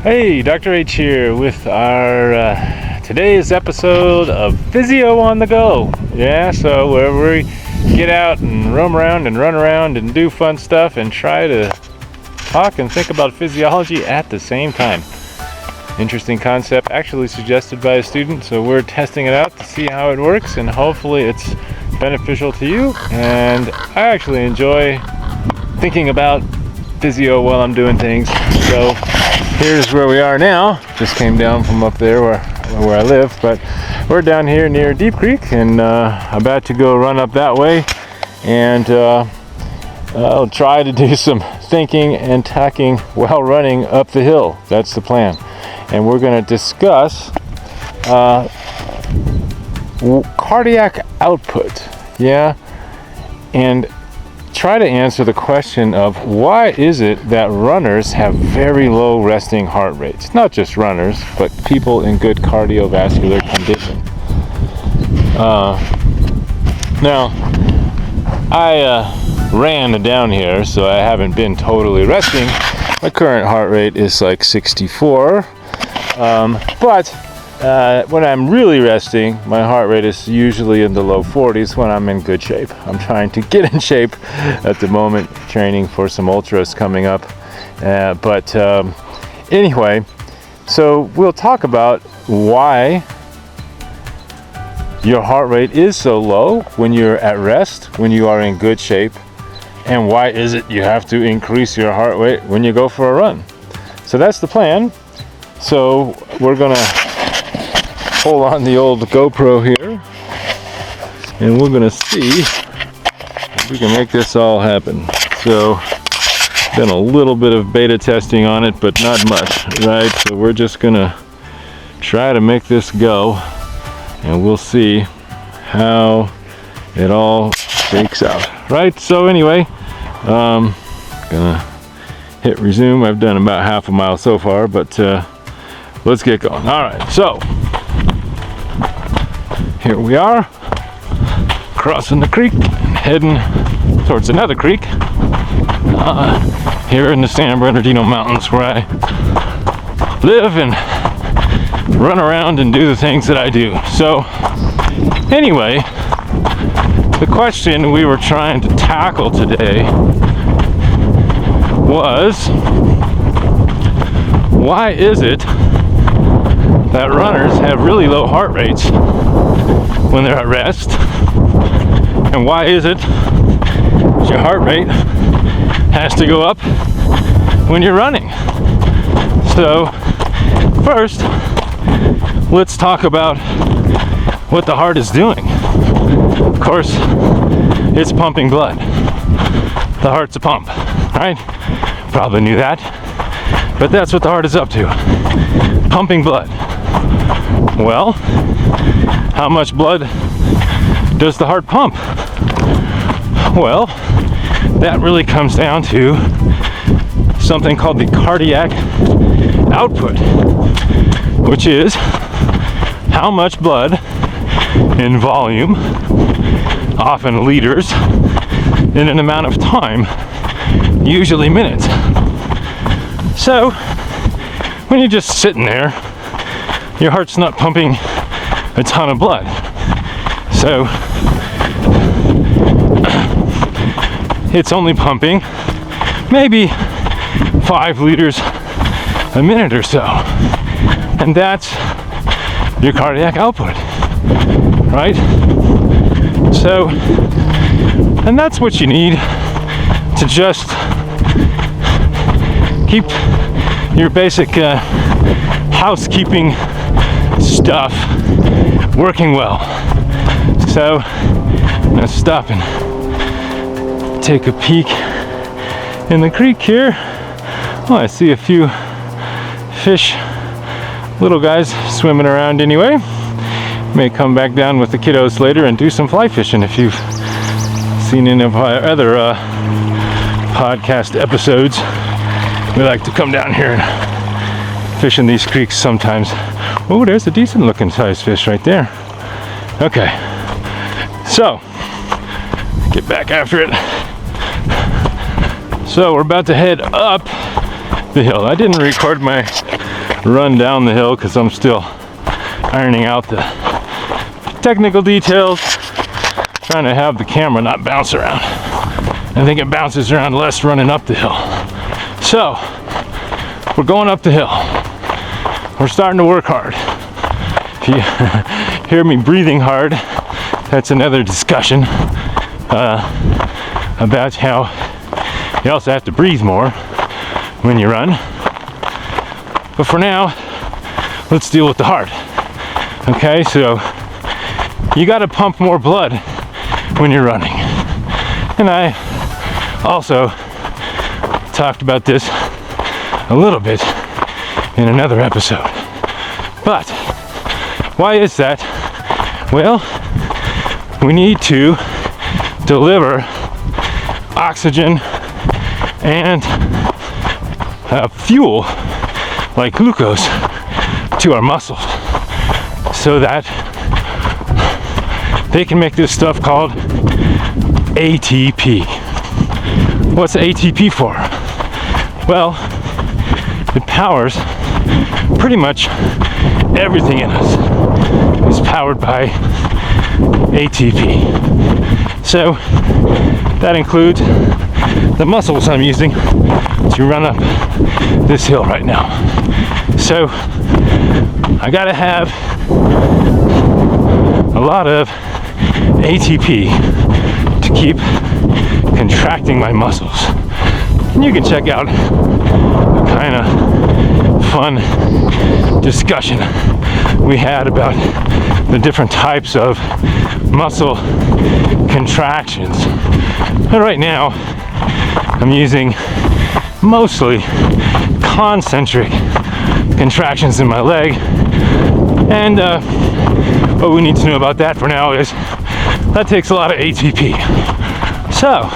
Hey, Dr. H here with our today's episode of Physio on the Go. Yeah, so where we get out and roam around and run around and do fun stuff and try to talk and think about physiology at the same time. Interesting concept, actually suggested by a student, so we're testing it out to see how it works, and hopefully it's beneficial to you. And I actually enjoy thinking about physio while I'm doing things. So here's where we are now. Just came down from up there where I live, but we're down here near Deep Creek and about to go run up that way, and I'll try to do some thinking and talking while running up the hill. That's the plan. And we're going to discuss cardiac output, and try to answer the question of why is it that runners have very low resting heart rates? Not just runners, but people in good cardiovascular condition. Now, I ran down here, so I haven't been totally resting. My current heart rate is like 64, but when I'm really resting, my heart rate is usually in the low 40s when I'm in good shape. I'm trying to get in shape at the moment, training for some ultras coming up. But anyway, so we'll talk about why your heart rate is so low when you're at rest, when you are in good shape, and why is it you have to increase your heart rate when you go for a run. So that's the plan. So we're gonna hold on the old GoPro here, and we're gonna see if we can make this all happen. So done a little bit of beta testing on it, but not much, right? So we're just gonna try to make this go, and we'll see how it all shakes out, right? So anyway, gonna hit resume. I've done about half a mile so far, but let's get going. All right, so here we are, crossing the creek, heading towards another creek here in the San Bernardino Mountains, where I live and run around and do the things that I do. So anyway, the question we were trying to tackle today was, why is it that runners have really low heart rates when they're at rest, and why is it your heart rate has to go up when you're running? So first, let's talk about what the heart is doing. Of course, it's pumping blood. The heart's a pump, right? Probably knew that, but that's what the heart is up to, pumping blood. Well, how much blood does the heart pump? Well, that really comes down to something called the cardiac output, which is how much blood in volume, often liters, in an amount of time, usually minutes. So when you're just sitting there, your heart's not pumping a ton of blood. So it's only pumping maybe 5 liters a minute or so. And that's your cardiac output, right? So, and that's what you need to just keep your basic housekeeping stuff working well. So I'm gonna stop and take a peek in the creek here. Oh, I see a few fish, little guys swimming around anyway. May come back down with the kiddos later and do some fly fishing. If you've seen any of our other podcast episodes, we like to come down here and fish in these creeks sometimes. Oh, there's a decent looking sized fish right there. Okay, so get back after it. So we're about to head up the hill. I didn't record my run down the hill because I'm still ironing out the technical details, trying to have the camera not bounce around. I think it bounces around less running up the hill. So, we're going up the hill. We're starting to work hard. If you hear me breathing hard, that's another discussion about how you also have to breathe more when you run. But for now, let's deal with the heart. Okay, so you got to pump more blood when you're running. And I also talked about this a little bit in another episode. But why is that? Well, we need to deliver oxygen and fuel like glucose to our muscles so that they can make this stuff called ATP. What's ATP for? Well, it powers pretty much everything in us is powered by ATP. So that includes the muscles I'm using to run up this hill right now. So I gotta have a lot of ATP to keep contracting my muscles. And you can check out a kind of fun discussion we had about the different types of muscle contractions. But right now, I'm using mostly concentric contractions in my leg. And what we need to know about that for now is that takes a lot of ATP. So,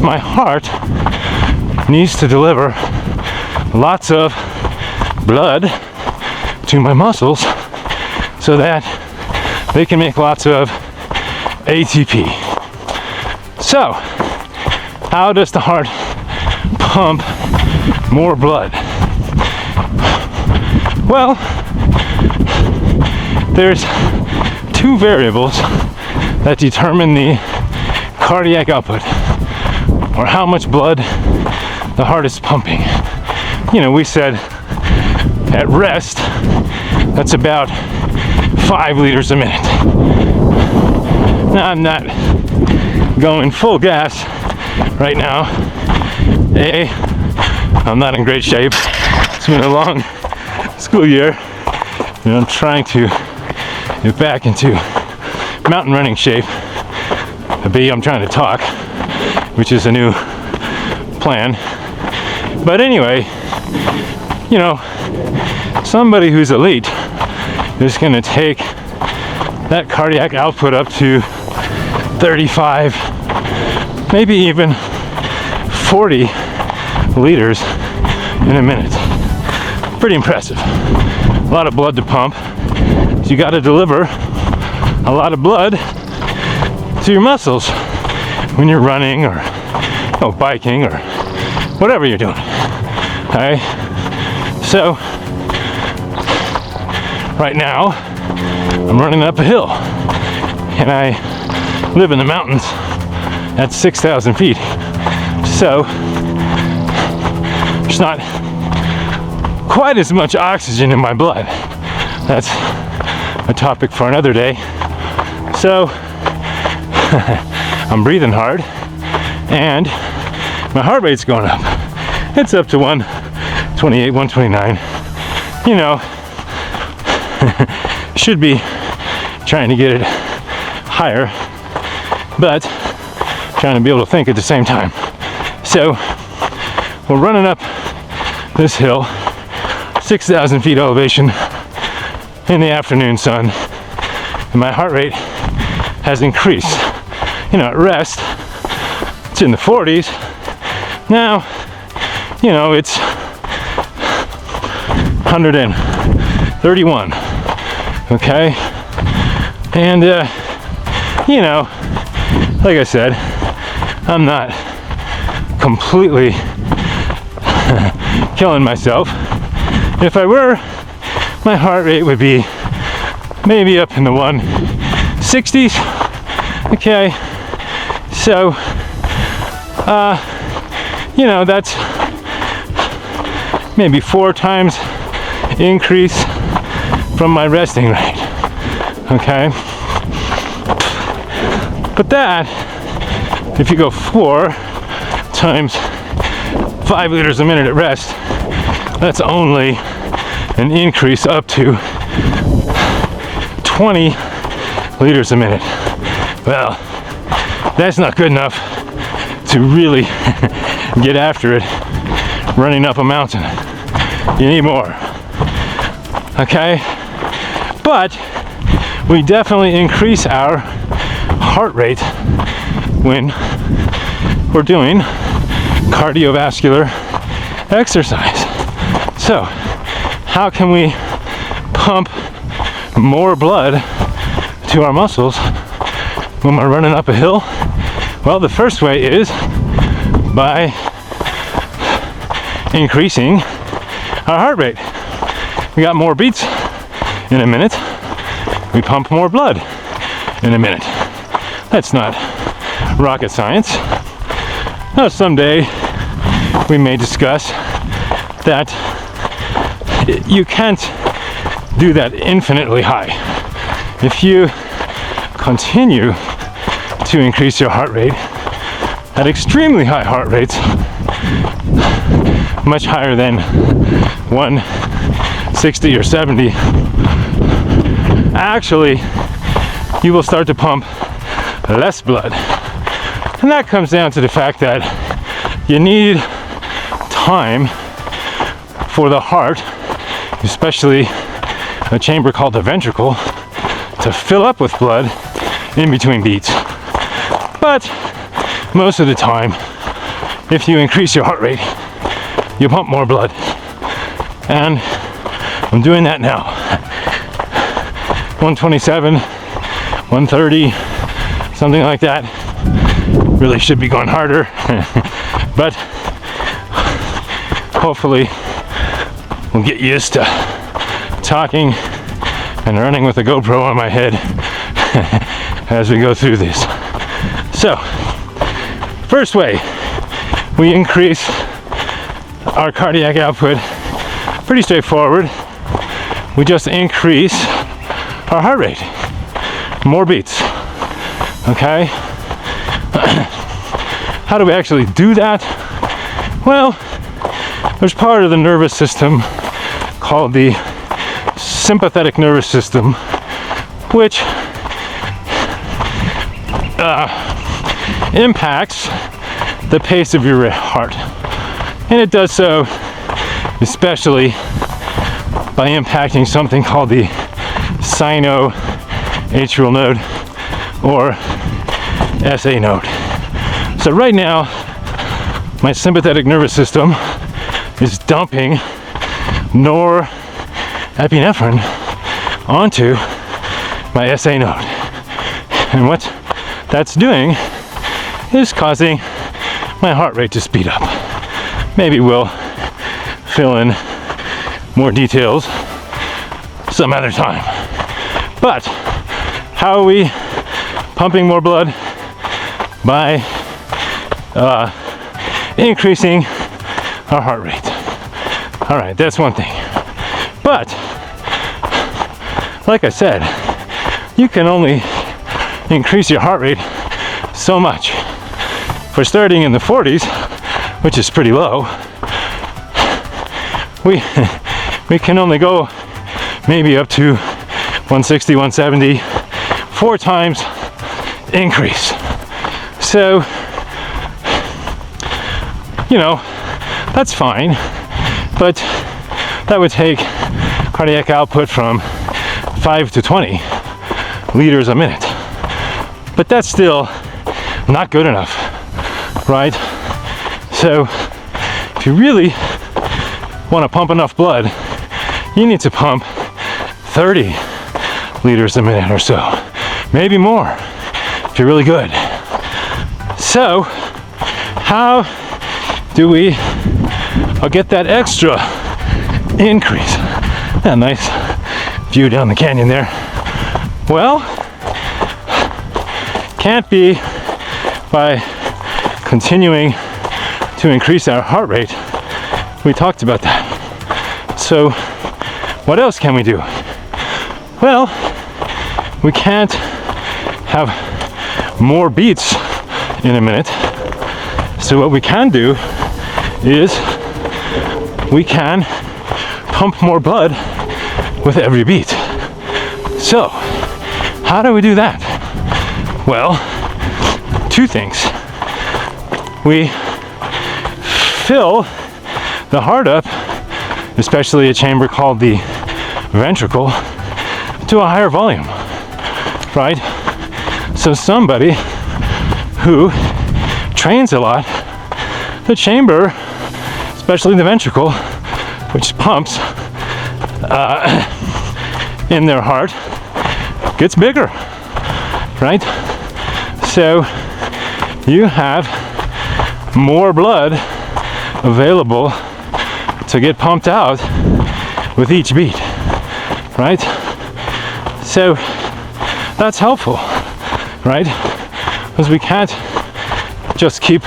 my heart needs to deliver lots of blood to my muscles so that they can make lots of ATP. So, how does the heart pump more blood? Well, there's two variables that determine the cardiac output, or how much blood the heart is pumping. You know, we said at rest, that's about 5 liters a minute. Now, I'm not going full gas right now. I'm not in great shape. It's been a long school year, and I'm trying to get back into mountain running shape. B, I'm trying to talk, which is a new plan. But anyway, you know, somebody who's elite is going to take that cardiac output up to 35, maybe even 40 liters in a minute. Pretty impressive. A lot of blood to pump. So you got to deliver a lot of blood to your muscles when you're running or biking or whatever you're doing. Okay? So right now I'm running up a hill, and I live in the mountains at 6,000 feet. So there's not quite as much oxygen in my blood. That's a topic for another day. So I'm breathing hard, and my heart rate's going up. It's up to 128, 129. You know, should be trying to get it higher, but trying to be able to think at the same time. So we're running up this hill, 6,000 feet elevation in the afternoon sun, and my heart rate has increased. You know, at rest, it's in the 40s. Now, you know, it's 131. Okay? And, you know, like I said, I'm not completely killing myself. If I were, my heart rate would be maybe up in the 160s. Okay, so you know, that's maybe 4 times increase from my resting rate. Okay, but that, if you go 4 times 5 liters a minute at rest, that's only an increase up to 20 liters a minute. Well, that's not good enough to really get after it running up a mountain. You need more. Okay? But we definitely increase our heart rate when we're doing cardiovascular exercise. So, how can we pump more blood to our muscles when we're running up a hill? Well, the first way is by increasing our heart rate. We got more beats in a minute. We pump more blood in a minute. That's not rocket science. Now, someday we may discuss that you can't do that infinitely high. If you continue to increase your heart rate at extremely high heart rates, much higher than 160 or 70, actually you will start to pump less blood. And that comes down to the fact that you need time for the heart, especially a chamber called the ventricle, to fill up with blood in between beats. But most of the time, if you increase your heart rate, you pump more blood. And I'm doing that now. 127, 130, something like that. Really should be going harder. But hopefully we'll get used to talking and running with a GoPro on my head as we go through this. So, first way we increase our cardiac output, pretty straightforward. We just increase our heart rate, more beats. Okay? How do we actually do that? Well, there's part of the nervous system called the sympathetic nervous system, which impacts the pace of your heart. And it does so especially by impacting something called the sinoatrial node, or SA node. So right now, my sympathetic nervous system is dumping norepinephrine onto my SA node. And what that's doing is causing my heart rate to speed up. Maybe we'll fill in more details some other time. But how are we pumping more blood? By increasing our heart rate. All right, that's one thing. But like I said, you can only increase your heart rate so much. If we're starting in the 40s, which is pretty low, we can only go maybe up to 160, 170, 4 times increase. So, you know, that's fine, but that would take cardiac output from 5 to 20 liters a minute. But that's still not good enough, right? So, if you really want to pump enough blood, you need to pump 30 liters a minute or so, maybe more if you're really good. So, how do we get that extra increase. A nice view down the canyon there. Well, can't be by continuing to increase our heart rate. We talked about that. So what else can we do? Well, we can't have more beats in a minute. So what we can do is we can pump more blood with every beat. So how do we do that? Well, two things. We fill the heart up, especially a chamber called the ventricle, to a higher volume, right? So somebody who trains a lot, the chamber, especially the ventricle, which pumps in their heart, gets bigger, right? So you have more blood available to get pumped out with each beat, right? So that's helpful, right? Because we can't just keep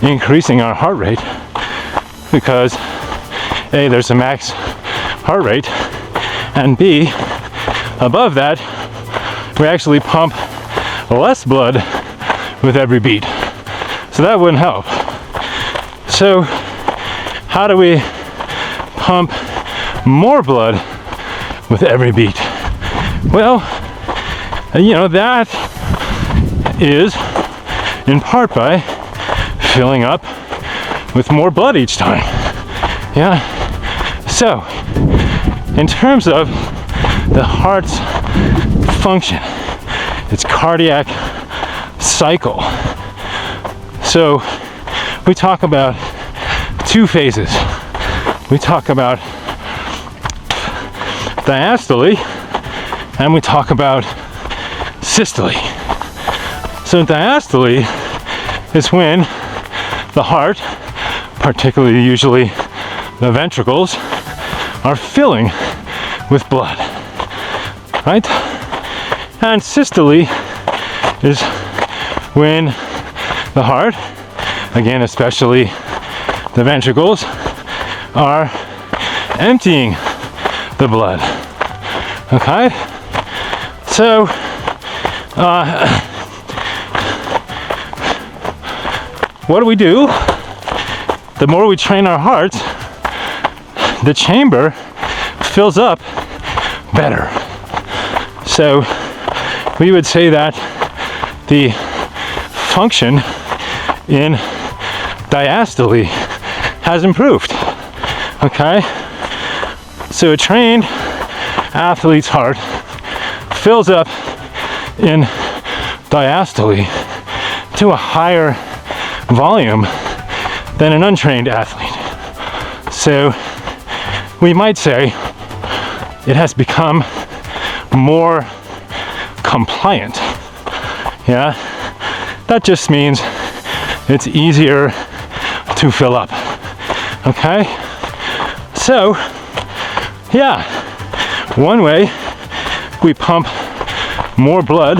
increasing our heart rate because A, there's a max heart rate, and B, above that, we actually pump less blood with every beat. So that wouldn't help. So how do we pump more blood with every beat? Well, that is in part by filling up with more blood each time. Yeah. So, in terms of the heart's function, its cardiac cycle. So, we talk about two phases. We talk about diastole and we talk about systole. So diastole is when the heart, particularly usually the ventricles, are filling with blood, right? And systole is when the heart, again especially the ventricles, are emptying the blood. Okay? So what do? The more we train our hearts, the chamber fills up better. So we would say that the function in diastole has improved. Okay? So a trained athlete's heart fills up in diastole to a higher volume than an untrained athlete. So we might say it has become more compliant. Yeah, that just means it's easier to fill up. Okay, so yeah, one way we pump more blood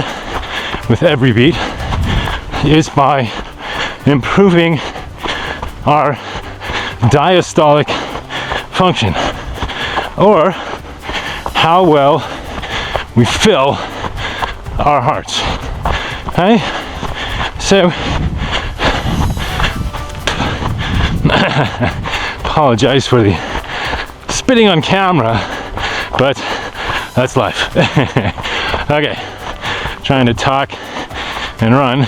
with every beat is by improving our diastolic function, or how well we fill our hearts. Okay? So apologize for the spitting on camera, but that's life. Okay, trying to talk and run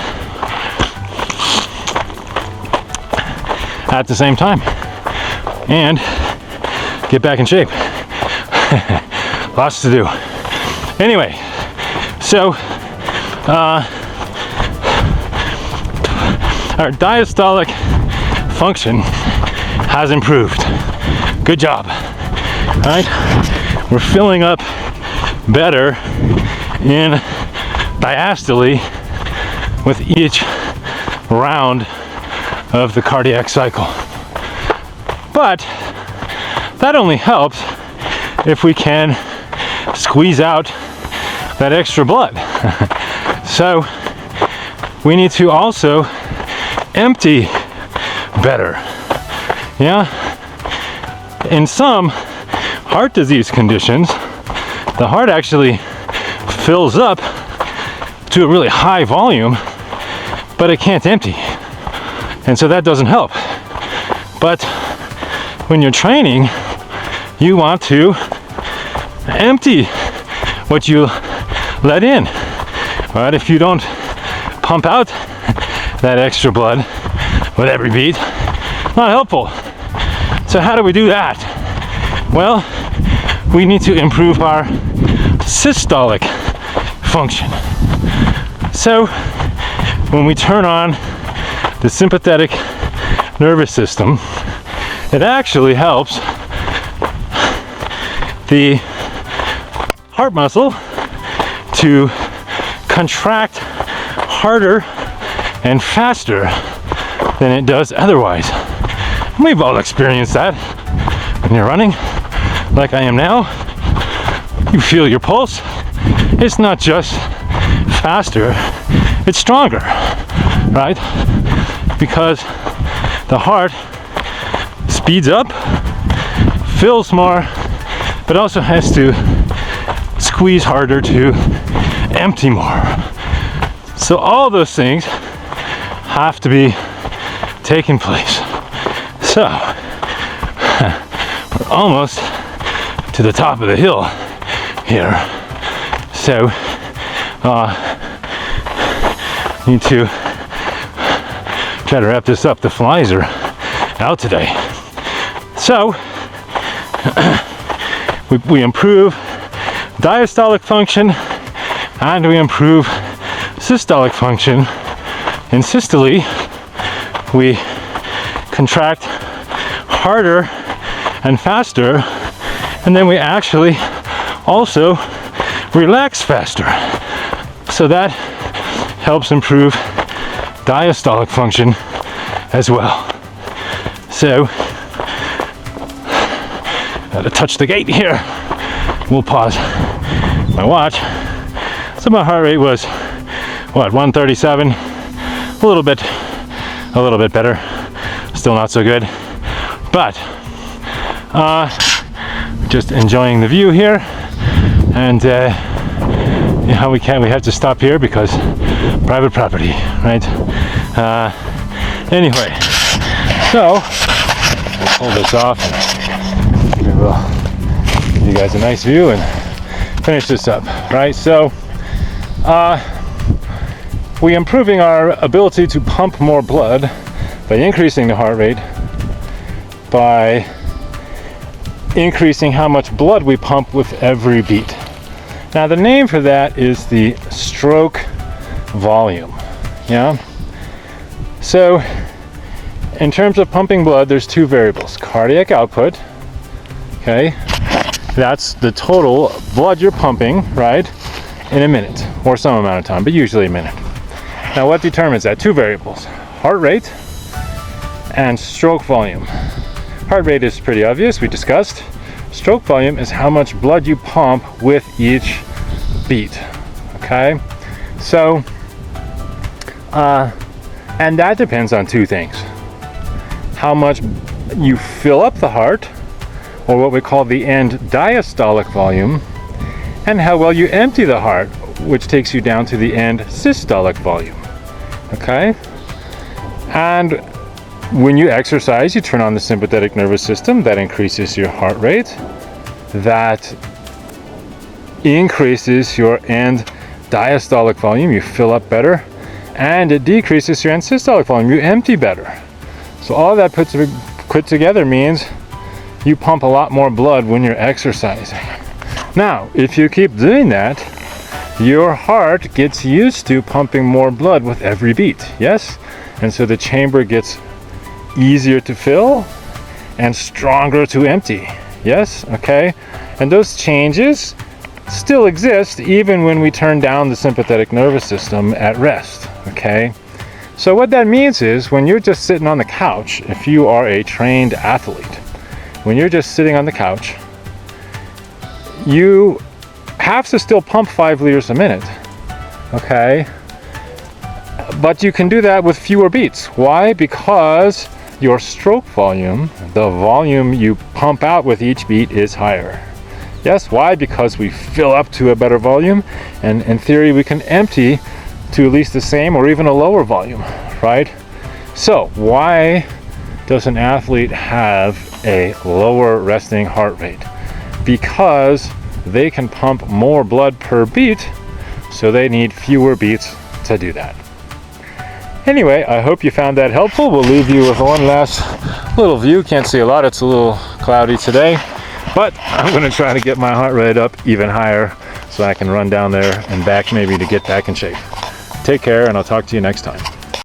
at the same time and get back in shape. Lots to do. Anyway, so our diastolic function has improved. Good job. All right, we're filling up better in diastole with each round of the cardiac cycle. But that only helps if we can squeeze out that extra blood. So we need to also empty better. Yeah, in some heart disease conditions, the heart actually fills up to a really high volume, but it can't empty, and so that doesn't help. But when you're training, you want to empty what you let in, right? If you don't pump out that extra blood with every beat, not helpful. So how do we do that? Well, we need to improve our systolic function. So when we turn on the sympathetic nervous system, it actually helps the heart muscle to contract harder and faster than it does otherwise. We've all experienced that. When you're running, like I am now, you feel your pulse. It's not just faster, it's stronger, right? Because the heart speeds up, fills more, but also has to squeeze harder to empty more. So all those things have to be taking place. So we're almost to the top of the hill here. So need to try to wrap this up. The flies are out today. So we improve diastolic function and we improve systolic function. In systole, we contract harder and faster, and then we actually also relax faster. So that helps improve diastolic function as well. So, gotta touch the gate here. We'll pause my watch. So my heart rate was, what, 137? A little bit better. Still not so good, but just enjoying the view here. And we have to stop here because private property, right? Anyway, so we'll pull this off and we will give you guys a nice view and finish this up, right? So we're improving our ability to pump more blood by increasing the heart rate, by increasing how much blood we pump with every beat. Now the name for that is the stroke volume. Yeah. So in terms of pumping blood, there's two variables: cardiac output, okay, that's the total blood you're pumping, right, in a minute or some amount of time, but usually a minute. Now what determines that? Two variables: heart rate and stroke volume. Heart rate is pretty obvious, we discussed. Stroke volume is how much blood you pump with each beat, okay? So and that depends on two things: how much you fill up the heart, or what we call the end diastolic volume, and how well you empty the heart, which takes you down to the end systolic volume, okay? And when you exercise, you turn on the sympathetic nervous system. That increases your heart rate. That increases your end diastolic volume. You fill up better. And it decreases your end systolic volume. You empty better. So all that put together means you pump a lot more blood when you're exercising. Now, if you keep doing that, your heart gets used to pumping more blood with every beat. Yes? And so the chamber gets easier to fill and stronger to empty. Yes? Okay? And those changes still exist even when we turn down the sympathetic nervous system at rest. Okay? So what that means is, when you're just sitting on the couch, if you are a trained athlete when you're just sitting on the couch, you have to still pump 5 liters a minute, okay? But you can do that with fewer beats. Why? Because your stroke volume, the volume you pump out with each beat, is higher. Yes, why? Because we fill up to a better volume, and in theory we can empty to at least the same or even a lower volume, right? So why does an athlete have a lower resting heart rate? Because they can pump more blood per beat, so they need fewer beats to do that. Anyway, I hope you found that helpful. We'll leave you with one last little view. Can't see a lot, it's a little cloudy today, but I'm gonna try to get my heart rate up even higher so I can run down there and back maybe to get back in shape. Take care, and I'll talk to you next time.